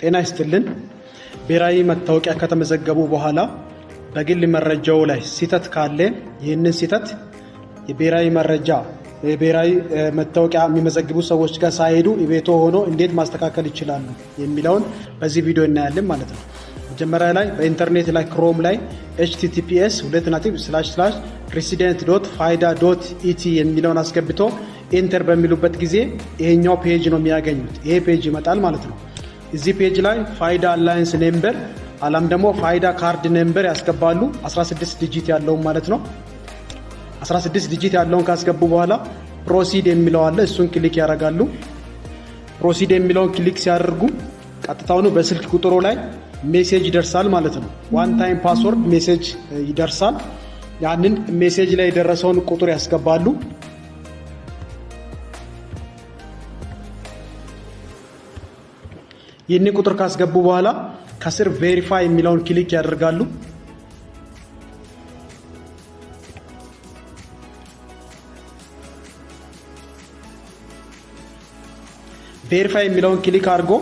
ጤና ይስጥልን። ብሔራዊ መታወቂያ ከተመዘገቡ በኋላ በግል መረጃው ላይ ስህተት ካለ ይህንን ስህተት የብሔራዊ መታወቂያ የሚመዘግቡ ሰዎች ጋር ሳይሄዱ ቤቶ ሆኖ እንዴት ማስተካከል ይችላሉ የሚለውን በዚህ ቪዲዮ እናያለን ማለት ነው። መጀመሪያ ላይ በኢንተርኔት ላይ ክሮም ላይ https://resident.faida.et የሚለውን አስገብቶ ኢንተር በሚሉበት ጊዜ ይሄኛው ፔጅ ነው የሚያገኙት። ይሄ ፔጅ ይመጣል ማለት ነው። እዚህ ፔጅ ላይ ፋይዳ አላይንስ ነምበር አላም ደግሞ ፋይዳ ካርድ ነምበር ያስገባሉ 16 ዲጂት ያለውን ማለት ነው። 16 ዲጂት ያለውን ካስገቡ በኋላ ፕሮሲድ የሚለው አለ፣ እሱን ክሊክ ያደርጋሉ። ፕሮሲድ የሚለውን ክሊክ ሲያደርጉ ቀጥታውኑ በስልክ ቁጥሩ ላይ ሜሴጅ ይደርሳል ማለት ነው። ዋን ታይም ፓስወርድ ሜሴጅ ይደርሳል። ያንን ሜሴጅ ላይ የደረሰውን ቁጥር ያስገባሉ። ይህንን ቁጥር ካስገቡ በኋላ ከስር ቬሪፋይ የሚለውን ክሊክ ያደርጋሉ። ቬሪፋይ የሚለውን ክሊክ አድርጎ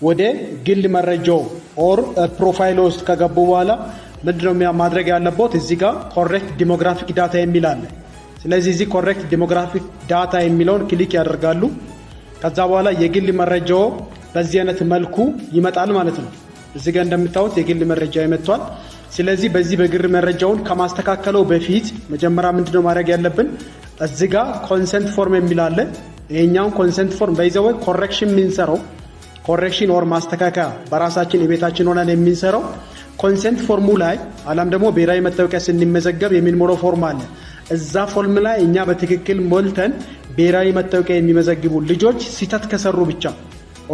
ወደ ግል መረጃው ኦር ፕሮፋይል ውስጥ ከገቡ በኋላ ምንድነው ማድረግ ያለበት? እዚህ ጋር ኮሬክት ዲሞግራፊክ ዳታ የሚል አለ። ስለዚህ እዚህ ኮሬክት ዲሞግራፊክ ዳታ የሚለውን ክሊክ ያደርጋሉ። ከዛ በኋላ የግል መረጃው በዚህ አይነት መልኩ ይመጣል ማለት ነው። እዚህ ጋር እንደምታዩት የግል መረጃ ይመጣል። ስለዚህ በዚህ በግል መረጃውን ከማስተካከለው በፊት መጀመሪያ ምንድነው ማድረግ ያለብን? እዚህ ጋር ኮንሰንት ፎርም የሚል አለ። ይሄኛው ኮንሰንት ፎርም በይዘው ኮሬክሽን የምንሰራው ኮሬክሽን ኦር ማስተካከያ በራሳችን የቤታችን ሆነን የምንሰራው ኮንሰንት ፎርሙ ላይ አላም ደግሞ ብሔራዊ መታወቂያ ስንመዘገብ የምንሞላው ፎርም አለ። እዛ ፎርም ላይ እኛ በትክክል ሞልተን ብሔራዊ መታወቂያ የሚመዘግቡ ልጆች ስህተት ከሰሩ ብቻ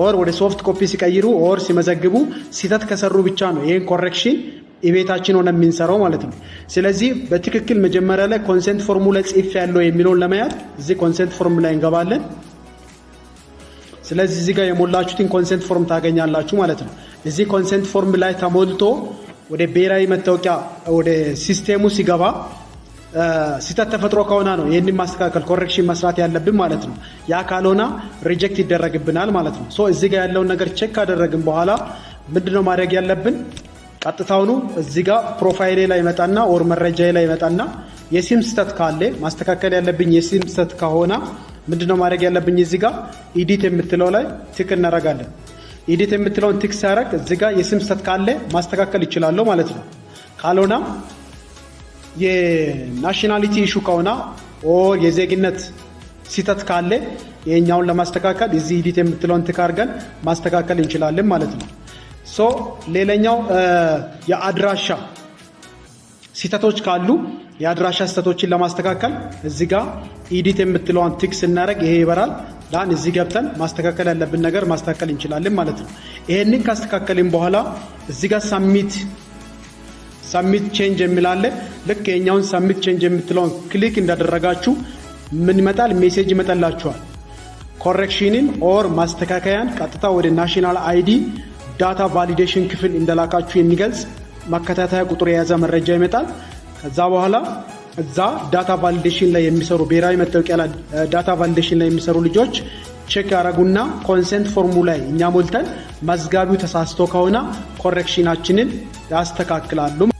ኦር ወደ ሶፍት ኮፒ ሲቀይሩ ኦር ሲመዘግቡ ስህተት ከሰሩ ብቻ ነው ይሄን ኮሬክሽን የቤታችን ሆነ የምንሰራው ማለት ነው። ስለዚህ በትክክል መጀመሪያ ላይ ኮንሰንት ፎርሙ ላይ ጽፍ ያለው የሚለውን ለማየት እዚህ ኮንሰንት ፎርም ላይ እንገባለን። ስለዚህ እዚህ ጋር የሞላችሁትን ኮንሰንት ፎርም ታገኛላችሁ ማለት ነው። እዚህ ኮንሰንት ፎርም ላይ ተሞልቶ ወደ ብሔራዊ መታወቂያ ወደ ሲስቴሙ ሲገባ ስህተት ተፈጥሮ ከሆነ ነው ይሄንን ማስተካከል ኮሬክሽን መስራት ያለብን ማለት ነው። ያ ካልሆነ ሪጀክት ይደረግብናል ማለት ነው። ሶ እዚህ ጋር ያለውን ነገር ቼክ ካደረግን በኋላ ምንድነው ማድረግ ያለብን? ቀጥታውኑ እዚህ ጋር ፕሮፋይሌ ላይ መጣና ኦር መረጃዬ ላይ መጣና የሲም ስህተት ካለ ማስተካከል ያለብኝ የሲም ስህተት ከሆነ ምንድነው ማድረግ ያለብኝ? እዚህ ጋር ኤዲት የምትለው ላይ ቲክ እናደርጋለን። ኤዲት የምትለውን ቲክ ሲያደርግ እዚህ ጋር የሲም ስህተት ካለ ማስተካከል ይችላል ማለት ነው። ካልሆነ የናሽናሊቲ ኢሹ ከሆነ ኦር የዜግነት ስህተት ካለ የኛውን ለማስተካከል እዚህ ኤዲት የምትለውን ቲክ አድርገን ማስተካከል እንችላለን ማለት ነው። ሶ ሌላኛው የአድራሻ ስህተቶች ካሉ የአድራሻ ስህተቶችን ለማስተካከል እዚህ ጋር ኤዲት የምትለውን ቲክ ስናደርግ ይሄ ይበራል። ዳን እዚህ ገብተን ማስተካከል ያለብን ነገር ማስተካከል እንችላለን ማለት ነው። ይሄንን ካስተካከልን በኋላ እዚህ ጋር ሰሚት ቼንጅ የሚላለ ልክ የኛውን ሰሚት ቼንጅ የምትለውን ክሊክ እንዳደረጋችሁ ምን ይመጣል? ሜሴጅ ይመጣላችኋል። ኮሬክሽንን ኦር ማስተካከያን ቀጥታ ወደ ናሽናል አይዲ ዳታ ቫሊዴሽን ክፍል እንደላካችሁ የሚገልጽ ማከታተያ ቁጥር የያዘ መረጃ ይመጣል። ከዛ በኋላ እዛ ዳታ ቫሊዴሽን ላይ የሚሰሩ ብሔራዊ መታወቂያ ላይ ዳታ ቫሊዴሽን ላይ የሚሰሩ ልጆች ቼክ ያደርጉና ኮንሰንት ፎርሙ ላይ እኛ ሞልተን መዝጋቢው ተሳስቶ ከሆነ ኮሬክሽናችንን ያስተካክላሉ።